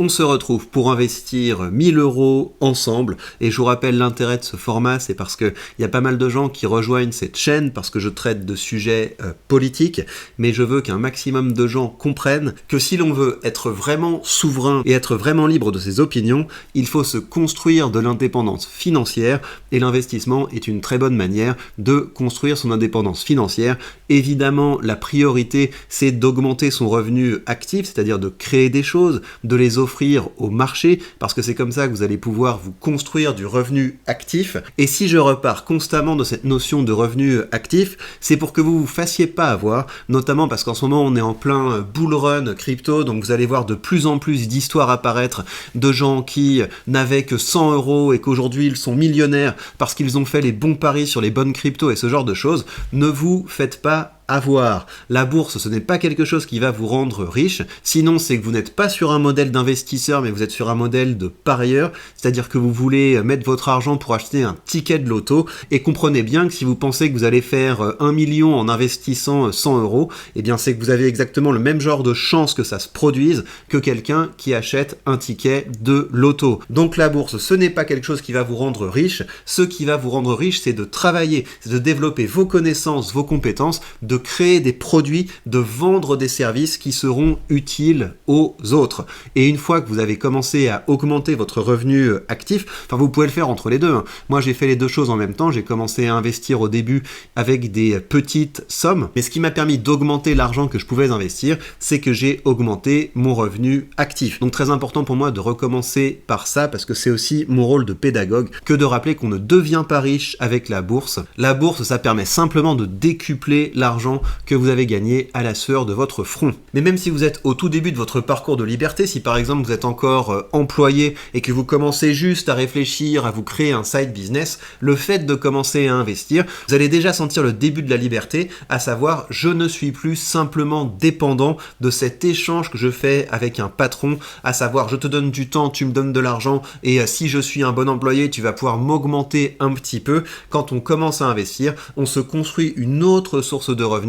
On se retrouve pour investir 1000 € ensemble et je vous rappelle l'intérêt de ce format, c'est parce qu'il y a pas mal de gens qui rejoignent cette chaîne parce que je traite de sujets politiques, mais je veux qu'un maximum de gens comprennent que si l'on veut être vraiment souverain et être vraiment libre de ses opinions, il faut se construire de l'indépendance financière et l'investissement est une très bonne manière de construire son indépendance financière. Évidemment, la priorité, c'est d'augmenter son revenu actif, c'est-à-dire de créer des choses, de les offrir au marché, parce que c'est comme ça que vous allez pouvoir vous construire du revenu actif. Et si je repars constamment de cette notion de revenu actif, c'est pour que vous vous fassiez pas avoir, notamment parce qu'en ce moment on est en plein bull run crypto, donc vous allez voir de plus en plus d'histoires apparaître de gens qui n'avaient que 100 € et qu'aujourd'hui ils sont millionnaires parce qu'ils ont fait les bons paris sur les bonnes cryptos et ce genre de choses. Ne vous faites pas avoir. La bourse, ce n'est pas quelque chose qui va vous rendre riche, sinon c'est que vous n'êtes pas sur un modèle d'investisseur, mais vous êtes sur un modèle de parieur, c'est-à-dire que vous voulez mettre votre argent pour acheter un ticket de loto, et comprenez bien que si vous pensez que vous allez faire 1 million en investissant 100 €, eh bien c'est que vous avez exactement le même genre de chance que ça se produise que quelqu'un qui achète un ticket de loto. Donc la bourse, ce n'est pas quelque chose qui va vous rendre riche, ce qui va vous rendre riche, c'est de travailler, c'est de développer vos connaissances, vos compétences, de créer des produits, de vendre des services qui seront utiles aux autres. Et une fois que vous avez commencé à augmenter votre revenu actif, enfin vous pouvez le faire entre les deux. Moi j'ai fait les deux choses en même temps, j'ai commencé à investir au début avec des petites sommes, mais ce qui m'a permis d'augmenter l'argent que je pouvais investir, c'est que j'ai augmenté mon revenu actif. Donc très important pour moi de recommencer par ça, parce que c'est aussi mon rôle de pédagogue, que de rappeler qu'on ne devient pas riche avec la bourse. La bourse, ça permet simplement de décupler l'argent que vous avez gagné à la sueur de votre front. Mais même si vous êtes au tout début de votre parcours de liberté, si par exemple vous êtes encore employé et que vous commencez juste à réfléchir à vous créer un side business, le fait de commencer à investir, vous allez déjà sentir le début de la liberté, à savoir je ne suis plus simplement dépendant de cet échange que je fais avec un patron, à savoir je te donne du temps, tu me donnes de l'argent et si je suis un bon employé, tu vas pouvoir m'augmenter un petit peu. Quand on commence à investir, on se construit une autre source de revenus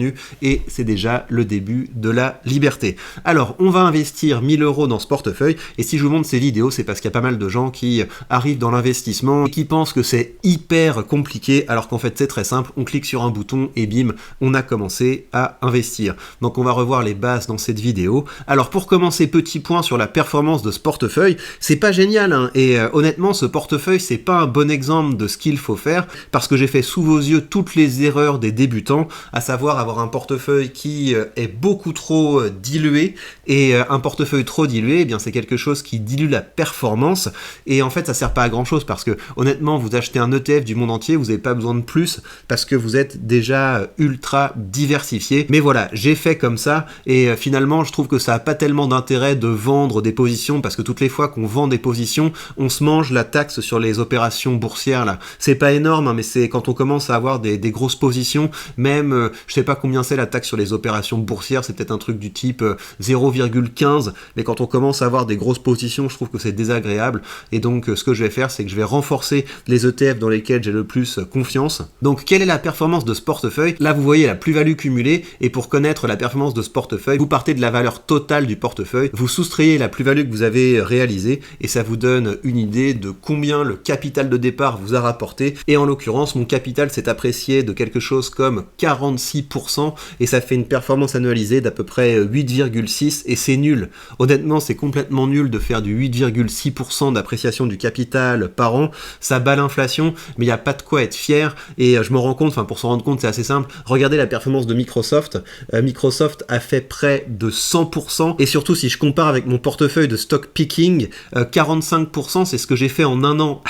et c'est déjà le début de la liberté. Alors, on va investir 1000 € dans ce portefeuille et si je vous montre ces vidéos, c'est parce qu'il y a pas mal de gens qui arrivent dans l'investissement et qui pensent que c'est hyper compliqué alors qu'en fait c'est très simple, on clique sur un bouton et bim, on a commencé à investir. Donc on va revoir les bases dans cette vidéo. Alors pour commencer, petit point sur la performance de ce portefeuille, c'est pas génial hein, et honnêtement ce portefeuille c'est pas un bon exemple de ce qu'il faut faire parce que j'ai fait sous vos yeux toutes les erreurs des débutants, à savoir avoir un portefeuille qui est beaucoup trop dilué et un portefeuille trop dilué, eh bien c'est quelque chose qui dilue la performance et en fait ça sert pas à grand chose parce que honnêtement vous achetez un ETF du monde entier, vous n'avez pas besoin de plus parce que vous êtes déjà ultra diversifié. Mais voilà, j'ai fait comme ça et finalement je trouve que ça a pas tellement d'intérêt de vendre des positions parce que toutes les fois qu'on vend des positions, on se mange la taxe sur les opérations boursières là. C'est pas énorme hein, mais c'est quand on commence à avoir des grosses positions, même je sais pas combien c'est la taxe sur les opérations boursières, c'est peut-être un truc du type 0,15, mais quand on commence à avoir des grosses positions, je trouve que c'est désagréable, et donc ce que je vais faire, c'est que je vais renforcer les ETF dans lesquels j'ai le plus confiance. Donc quelle est la performance de ce portefeuille? Là vous voyez la plus-value cumulée, et pour connaître la performance de ce portefeuille, vous partez de la valeur totale du portefeuille, vous soustrayez la plus-value que vous avez réalisée, et ça vous donne une idée de combien le capital de départ vous a rapporté, et en l'occurrence, mon capital s'est apprécié de quelque chose comme 46%, et ça fait une performance annualisée d'à peu près 8,6 et c'est nul. Honnêtement, c'est complètement nul de faire du 8,6% d'appréciation du capital par an. Ça bat l'inflation, mais il n'y a pas de quoi être fier et je me rends compte, enfin pour s'en rendre compte, c'est assez simple. Regardez la performance de Microsoft. Microsoft a fait près de 100% et surtout si je compare avec mon portefeuille de stock picking, 45% c'est ce que j'ai fait en un an.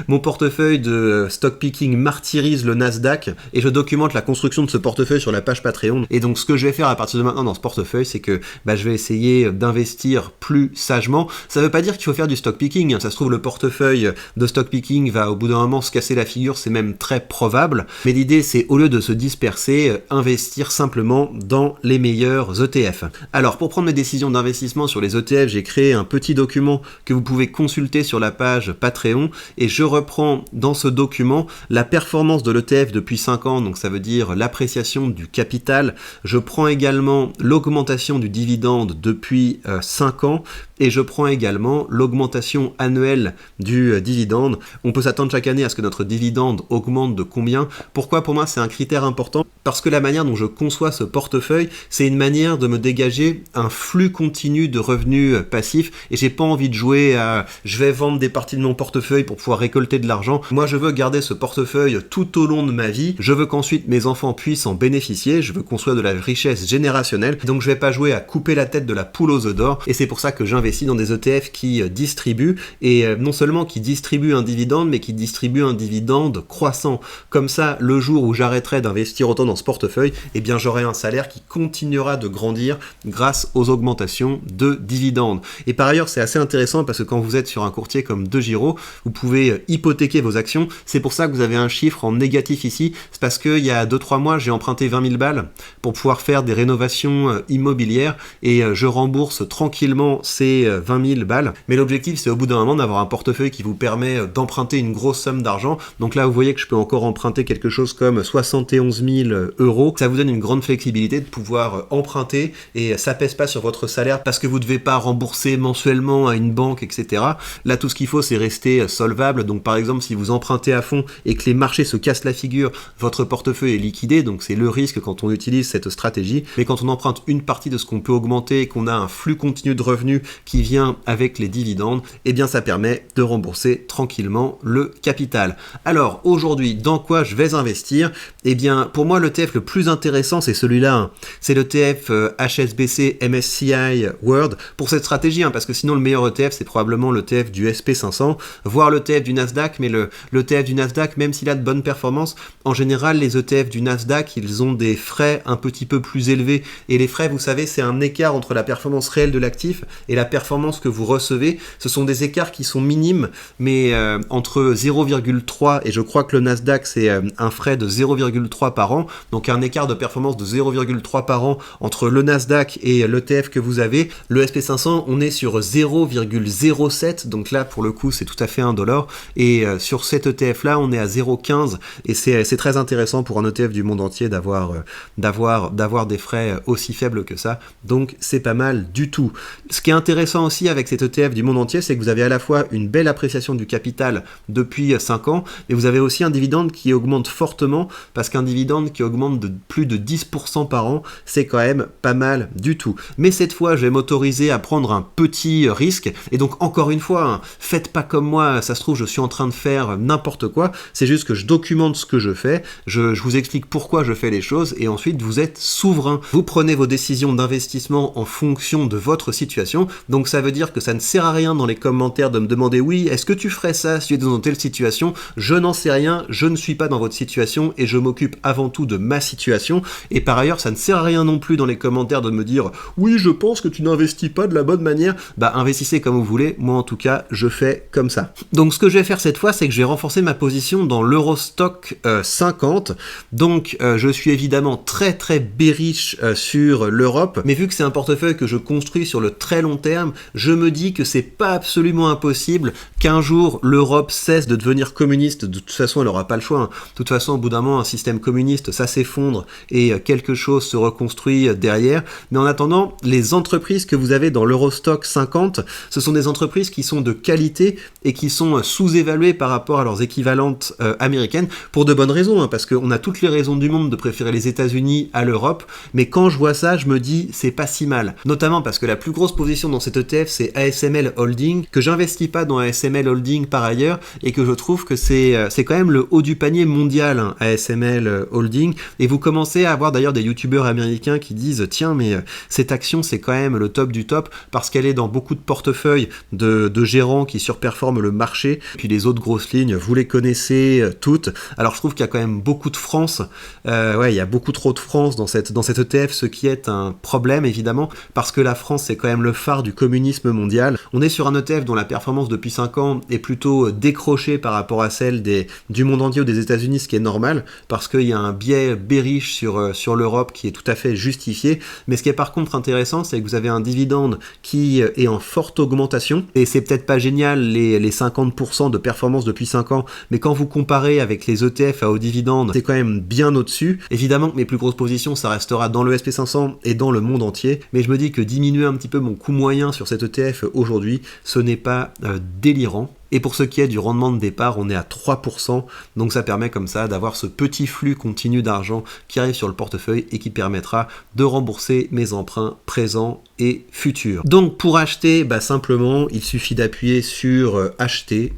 Mon portefeuille de stock picking martyrise le Nasdaq et je documente la construction de ce portefeuille sur la page Patreon. Et donc ce que je vais faire à partir de maintenant dans ce portefeuille, c'est que je vais essayer d'investir plus sagement. Ça veut pas dire qu'il faut faire du stock picking, ça se trouve le portefeuille de stock picking va au bout d'un moment se casser la figure, c'est même très probable, mais l'idée c'est au lieu de se disperser, investir simplement dans les meilleurs ETF. Alors pour prendre mes décisions d'investissement sur les ETF, j'ai créé un petit document que vous pouvez consulter sur la page Patreon et je reprends dans ce document la performance de l'ETF depuis 5 ans, donc ça veut dire l'appréciation l'appréciation du capital, je prends également l'augmentation du dividende depuis 5 ans, et je prends également l'augmentation annuelle du dividende. On peut s'attendre chaque année à ce que notre dividende augmente de combien. Pourquoi pour moi c'est un critère important? Parce que la manière dont je conçois ce portefeuille, c'est une manière de me dégager un flux continu de revenus passifs, et j'ai pas envie de jouer à je vais vendre des parties de mon portefeuille pour pouvoir récolter de l'argent. Moi je veux garder ce portefeuille tout au long de ma vie, je veux qu'ensuite mes enfants puissent en bénéficier, je veux construire de la richesse générationnelle, donc je vais pas jouer à couper la tête de la poule aux œufs d'or, et c'est pour ça que j'investis dans des ETF qui distribuent, et non seulement qui distribuent un dividende, mais qui distribuent un dividende croissant. Comme ça, le jour où j'arrêterai d'investir autant dans ce portefeuille, eh bien j'aurai un salaire qui continuera de grandir grâce aux augmentations de dividendes. Et par ailleurs, c'est assez intéressant parce que quand vous êtes sur un courtier comme DeGiro, vous pouvez hypothéquer vos actions. C'est pour ça que vous avez un chiffre en négatif ici. C'est parce qu'il y a 2-3 mois, j'ai emprunté 20 000 balles pour pouvoir faire des rénovations immobilières, et je rembourse tranquillement ces 20 000 balles. Mais l'objectif, c'est au bout d'un moment d'avoir un portefeuille qui vous permet d'emprunter une grosse somme d'argent. Donc là, vous voyez que je peux encore emprunter quelque chose comme 71 000 euros. Ça vous donne une grande flexibilité de pouvoir emprunter, et ça pèse pas sur votre salaire parce que vous devez pas rembourser mensuellement à une banque, etc. Là, tout ce qu'il faut, c'est rester solvable. Donc par exemple, si vous empruntez à fond et que les marchés se cassent la figure, votre portefeuille est liquidé. Donc c'est le risque quand on utilise cette stratégie. Mais quand on emprunte une partie de ce qu'on peut augmenter et qu'on a un flux continu de revenus qui vient avec les dividendes, eh bien ça permet de rembourser tranquillement le capital. Alors aujourd'hui, dans quoi je vais investir? Eh bien pour moi, l'ETF le plus intéressant, c'est celui-là, hein. C'est l'ETF HSBC MSCI World pour cette stratégie, hein, parce que sinon le meilleur ETF, c'est probablement l'ETF du SP500, voire l'ETF du Nasdaq, mais l'ETF du Nasdaq, même s'il a de bonnes performances, en général les ETF du Nasdaq, ils ont des frais un petit peu plus élevés, et les frais, vous savez, c'est un écart entre la performance réelle de l'actif et la performance que vous recevez. Ce sont des écarts qui sont minimes, mais entre 0,3, et je crois que le Nasdaq c'est un frais de 0,3 par an, donc un écart de performance de 0,3 par an entre le Nasdaq et l'ETF que vous avez. Le SP500, on est sur 0,07, donc là pour le coup c'est tout à fait $1, et sur cet ETF là on est à 0,15, et c'est très intéressant pour un ETF du monde entier d'avoir des frais aussi faibles que ça, donc c'est pas mal du tout. Ce qui est intéressant aussi avec cet ETF du monde entier, c'est que vous avez à la fois une belle appréciation du capital depuis 5 ans, mais vous avez aussi un dividende qui augmente fortement, parce qu'un dividende qui augmente de plus de 10% par an, c'est quand même pas mal du tout. Mais cette fois, je vais m'autoriser à prendre un petit risque, et donc encore une fois, hein, faites pas comme moi, ça se trouve je suis en train de faire n'importe quoi, c'est juste que je documente ce que je fais, je vous explique pourquoi je fais les choses, et ensuite vous êtes souverain. Vous prenez vos décisions d'investissement en fonction de votre situation, donc ça veut dire que ça ne sert à rien dans les commentaires de me demander oui, est-ce que tu ferais ça si tu étais dans telle situation? Je n'en sais rien, je ne suis pas dans votre situation, et je m'occupe avant tout de ma situation, et par ailleurs ça ne sert à rien non plus dans les commentaires de me dire oui, je pense que tu n'investis pas de la bonne manière. Bah investissez comme vous voulez, moi en tout cas je fais comme ça. Donc ce que je vais faire cette fois, c'est que je vais renforcer ma position dans l'Eurostock 50, donc je suis évidemment très bearish sur l'Europe, mais vu que c'est un portefeuille que je construis sur le très long terme, je me dis que c'est pas absolument impossible qu'un jour l'Europe cesse de devenir communiste. De toute façon elle n'aura pas le choix, hein. De toute façon au bout d'un moment un système communiste ça s'effondre et quelque chose se reconstruit derrière, mais en attendant les entreprises que vous avez dans l'Eurostock 50, ce sont des entreprises qui sont de qualité et qui sont sous-évaluées par rapport à leurs équivalentes américaines, pour de bonnes raisons, hein, parce qu'on a toutes les raisons du monde de préférer les États-Unis à l'Europe, mais quand je vois ça, je me dis c'est pas si mal. Notamment parce que la plus grosse position dans cet ETF, c'est ASML Holding, que j'investis pas dans ASML Holding par ailleurs, et que je trouve que c'est quand même le haut du panier mondial, hein, ASML Holding, et vous commencez à avoir d'ailleurs des youtubeurs américains qui disent tiens mais cette action c'est quand même le top du top, parce qu'elle est dans beaucoup de portefeuilles de gérants qui surperforment le marché, puis les autres grosses lignes, vous les connaissez toutes. Alors je trouve qu'il y a quand même beaucoup de France, il y a beaucoup trop de France dans cet ETF, ce qui est un problème évidemment, parce que la France c'est quand même le phare du communisme mondial. On est sur un ETF dont la performance depuis 5 ans ans est plutôt décrochée par rapport à celle du monde entier ou des États-Unis, ce qui est normal, parce qu'il y a un biais bearish sur l'Europe qui est tout à fait justifié. Mais ce qui est par contre intéressant, c'est que vous avez un dividende qui est en forte augmentation, et c'est peut-être pas génial les 50% de performance depuis 5 ans, mais quand vous comparez avec les ETF à haut dividende, c'est quand même bien au-dessus. Évidemment que mes plus grosses positions, ça restera dans le SP500 et dans le monde entier, mais je me dis que diminuer un petit peu mon coût moyen sur cet ETF aujourd'hui, ce n'est pas délirant. Et pour ce qui est du rendement de départ, on est à 3%, donc ça permet comme ça d'avoir ce petit flux continu d'argent qui arrive sur le portefeuille et qui permettra de rembourser mes emprunts présents et futurs. Donc pour acheter, simplement, il suffit d'appuyer sur acheter,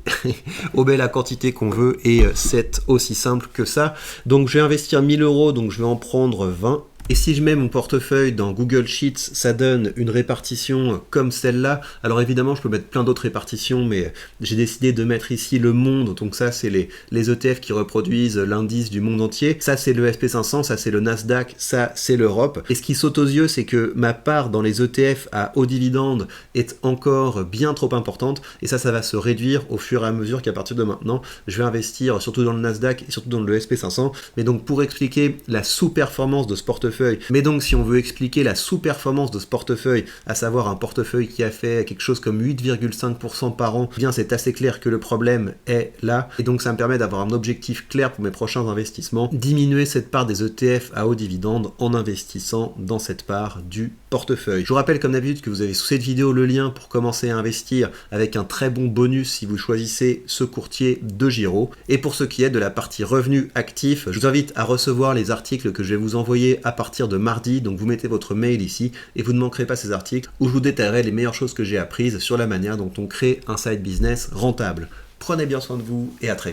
au la quantité qu'on veut, et c'est aussi simple que ça. Donc je vais investir 1000 €, donc je vais en prendre 20. Et si je mets mon portefeuille dans Google Sheets, ça donne une répartition comme celle-là. Alors évidemment, je peux mettre plein d'autres répartitions, mais j'ai décidé de mettre ici le monde. Donc ça, c'est les ETF qui reproduisent l'indice du monde entier. Ça, c'est le SP500, ça, c'est le Nasdaq, ça, c'est l'Europe. Et ce qui saute aux yeux, c'est que ma part dans les ETF à haut dividende est encore bien trop importante. Et ça va se réduire au fur et à mesure qu'à partir de maintenant, je vais investir surtout dans le Nasdaq et surtout dans le SP500. Mais donc, pour expliquer la sous-performance de ce portefeuille, mais donc si on veut expliquer la sous-performance de ce portefeuille, à savoir un portefeuille qui a fait quelque chose comme 8,5% par an, eh bien c'est assez clair que le problème est là, et donc ça me permet d'avoir un objectif clair pour mes prochains investissements, diminuer cette part des ETF à haut dividende en investissant dans cette part du portefeuille. Je vous rappelle comme d'habitude que vous avez sous cette vidéo le lien pour commencer à investir avec un très bon bonus si vous choisissez ce courtier de Giro. Et pour ce qui est de la partie revenus actifs, je vous invite à recevoir les articles que je vais vous envoyer à partir de mardi, donc vous mettez votre mail ici et vous ne manquerez pas ces articles où je vous détaillerai les meilleures choses que j'ai apprises sur la manière dont on crée un side business rentable. Prenez bien soin de vous et à très vite.